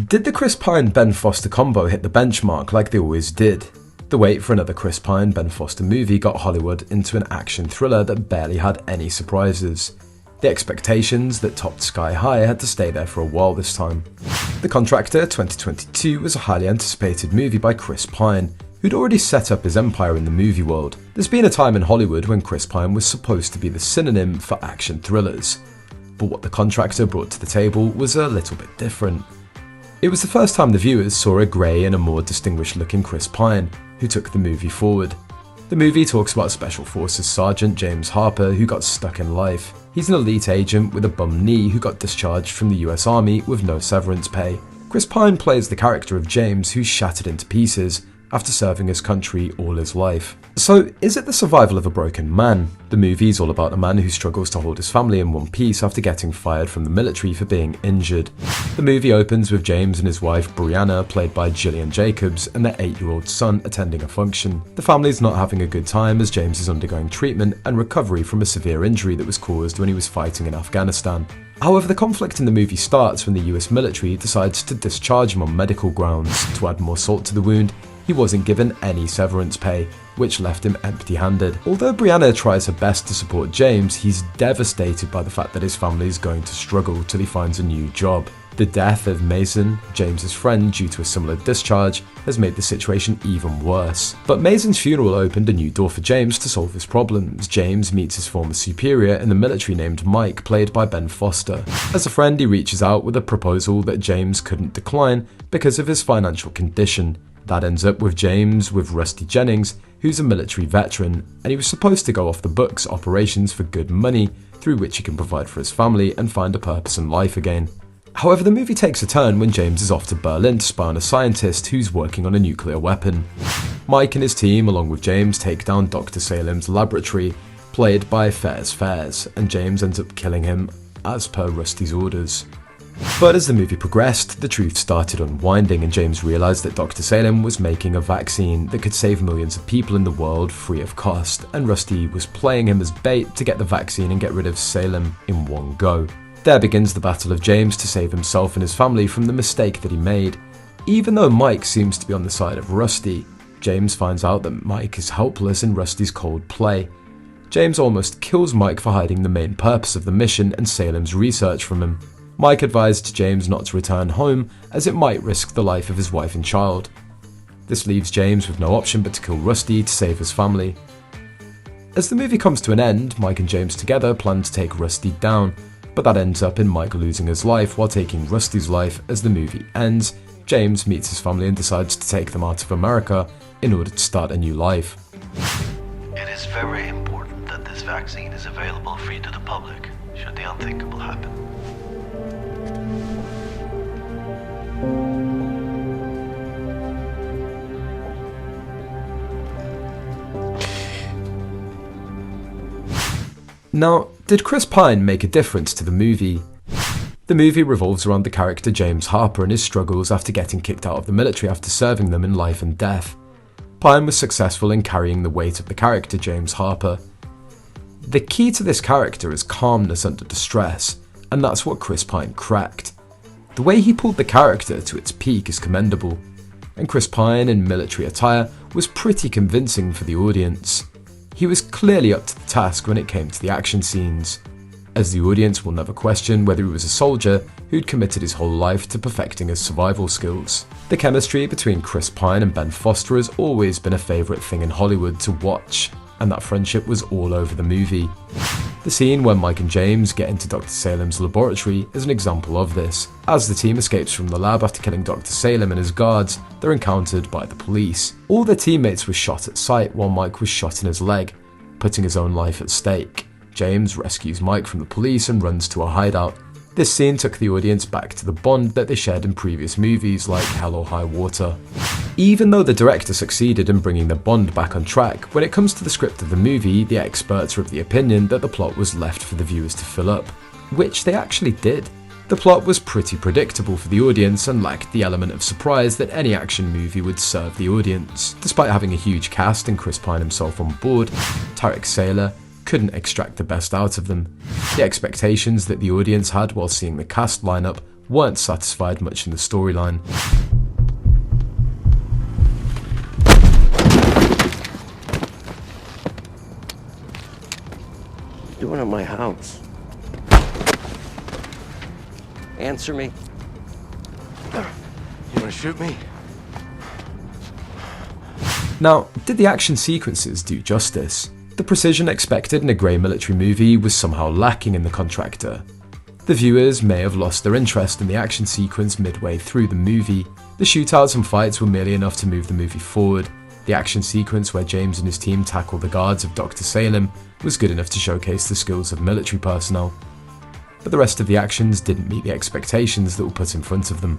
Did the Chris Pine-Ben Foster combo hit the benchmark like they always did? The wait for another Chris Pine-Ben Foster movie got Hollywood into an action thriller that barely had any surprises. The expectations that topped sky high had to stay there for a while this time. The Contractor 2022 was a highly anticipated movie by Chris Pine, who'd already set up his empire in the movie world. There's been a time in Hollywood when Chris Pine was supposed to be the synonym for action thrillers. But what The Contractor brought to the table was a little bit different. It was the first time the viewers saw a grey and a more distinguished looking Chris Pine, who took the movie forward. The movie talks about Special Forces Sergeant James Harper, who got stuck in life. He's an elite agent with a bum knee who got discharged from the US Army with no severance pay. Chris Pine plays the character of James, who's shattered into pieces after serving his country all his life. So, is it the survival of a broken man? The movie is all about a man who struggles to hold his family in one piece after getting fired from the military for being injured. The movie opens with James and his wife Brianna, played by Gillian Jacobs, and their 8-year-old son attending a function. The family's not having a good time as James is undergoing treatment and recovery from a severe injury that was caused when he was fighting in Afghanistan. However, the conflict in the movie starts when the US military decides to discharge him on medical grounds. To add more salt to the wound, he wasn't given any severance pay, which left him empty-handed. Although Brianna tries her best to support James, he's devastated by the fact that his family is going to struggle till he finds a new job. The death of Mason, James's friend, due to a similar discharge, has made the situation even worse. But Mason's funeral opened a new door for James to solve his problems. James meets his former superior in the military named Mike, played by Ben Foster. As a friend, he reaches out with a proposal that James couldn't decline because of his financial condition. That ends up with James with Rusty Jennings, who's a military veteran, and he was supposed to go off the books operations for good money, through which he can provide for his family and find a purpose in life again. However, the movie takes a turn when James is off to Berlin to spy on a scientist who's working on a nuclear weapon. Mike and his team, along with James, take down Dr. Salem's laboratory, played by Fairs, and James ends up killing him, as per Rusty's orders. But as the movie progressed, the truth started unwinding and James realised that Dr. Salem was making a vaccine that could save millions of people in the world free of cost, and Rusty was playing him as bait to get the vaccine and get rid of Salem in one go. There begins the battle of James to save himself and his family from the mistake that he made. Even though Mike seems to be on the side of Rusty, James finds out that Mike is helpless in Rusty's cold play. James almost kills Mike for hiding the main purpose of the mission and Salem's research from him. Mike advised James not to return home as it might risk the life of his wife and child. This leaves James with no option but to kill Rusty to save his family. As the movie comes to an end, Mike and James together plan to take Rusty down, but that ends up in Mike losing his life while taking Rusty's life. As the movie ends, James meets his family and decides to take them out of America in order to start a new life. It is very important that this vaccine is available free to the public, should the unthinkable happen. Now, did Chris Pine make a difference to the movie? The movie revolves around the character James Harper and his struggles after getting kicked out of the military after serving them in life and death. Pine was successful in carrying the weight of the character James Harper. The key to this character is calmness under distress, and that's what Chris Pine cracked. The way he pulled the character to its peak is commendable, and Chris Pine in military attire was pretty convincing for the audience. He was clearly up to the task when it came to the action scenes, as the audience will never question whether he was a soldier who'd committed his whole life to perfecting his survival skills. The chemistry between Chris Pine and Ben Foster has always been a favourite thing in Hollywood to watch, and that friendship was all over the movie. The scene where Mike and James get into Dr. Salem's laboratory is an example of this. As the team escapes from the lab after killing Dr. Salem and his guards, they're encountered by the police. All their teammates were shot at sight while Mike was shot in his leg, putting his own life at stake. James rescues Mike from the police and runs to a hideout. This scene took the audience back to the bond that they shared in previous movies like Hell or High Water. Even though the director succeeded in bringing the bond back on track, when it comes to the script of the movie, the experts are of the opinion that the plot was left for the viewers to fill up, which they actually did. The plot was pretty predictable for the audience and lacked the element of surprise that any action movie would serve the audience. Despite having a huge cast and Chris Pine himself on board, Tarek Saylor couldn't extract the best out of them. The expectations that the audience had while seeing the cast lineup weren't satisfied much in the storyline. Doing at my house? Answer me. You wanna shoot me? Now, did the action sequences do justice? The precision expected in a grey military movie was somehow lacking in The Contractor. The viewers may have lost their interest in the action sequence midway through the movie. The shootouts and fights were merely enough to move the movie forward. The action sequence where James and his team tackle the guards of Dr. Salem was good enough to showcase the skills of military personnel. But the rest of the actions didn't meet the expectations that were put in front of them.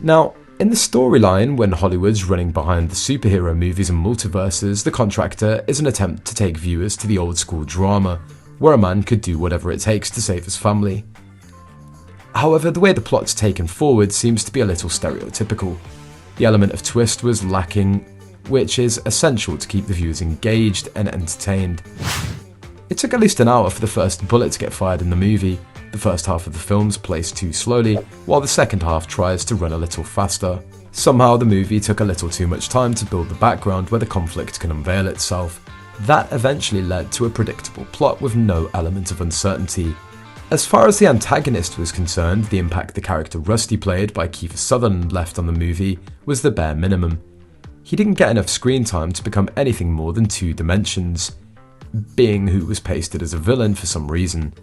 Now, in the storyline, when Hollywood's running behind the superhero movies and multiverses, The Contractor is an attempt to take viewers to the old school drama, where a man could do whatever it takes to save his family. However, the way the plot's taken forward seems to be a little stereotypical. The element of twist was lacking, which is essential to keep the viewers engaged and entertained. It took at least an hour for the first bullet to get fired in the movie. The first half of the film's placed too slowly, while the second half tries to run a little faster. Somehow the movie took a little too much time to build the background where the conflict can unveil itself. That eventually led to a predictable plot with no element of uncertainty. As far as the antagonist was concerned, the impact the character Rusty, played by Kiefer Sutherland, left on the movie was the bare minimum. He didn't get enough screen time to become anything more than two dimensions, being who was pasted as a villain for some reason.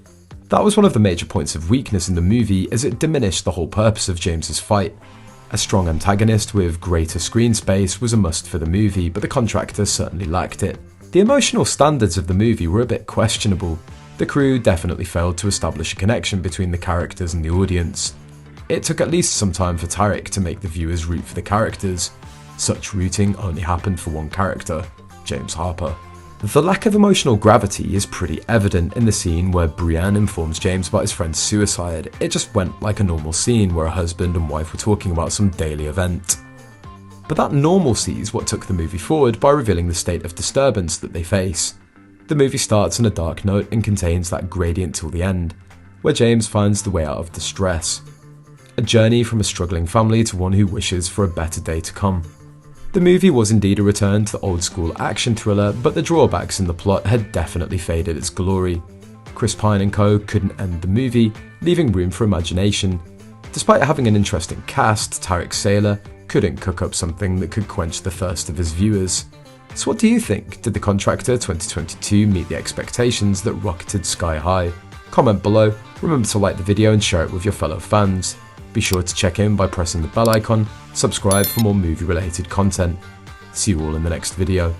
That was one of the major points of weakness in the movie, as it diminished the whole purpose of James's fight. A strong antagonist with greater screen space was a must for the movie, but The Contractor certainly lacked it. The emotional standards of the movie were a bit questionable. The crew definitely failed to establish a connection between the characters and the audience. It took at least some time for Tarek to make the viewers root for the characters. Such rooting only happened for one character, James Harper. The lack of emotional gravity is pretty evident in the scene where Brienne informs James about his friend's suicide. It just went like a normal scene where a husband and wife were talking about some daily event. But that normalcy is what took the movie forward by revealing the state of disturbance that they face. The movie starts on a dark note and contains that gradient till the end, where James finds the way out of distress. A journey from a struggling family to one who wishes for a better day to come. The movie was indeed a return to the old school action thriller, but the drawbacks in the plot had definitely faded its glory. Chris Pine and co couldn't end the movie, leaving room for imagination. Despite having an interesting cast, Tarek Sailor couldn't cook up something that could quench the thirst of his viewers. So what do you think? Did The Contractor 2022 meet the expectations that rocketed sky high? Comment below, remember to like the video and share it with your fellow fans. Be sure to check in by pressing the bell icon, subscribe for more movie related content. See you all in the next video.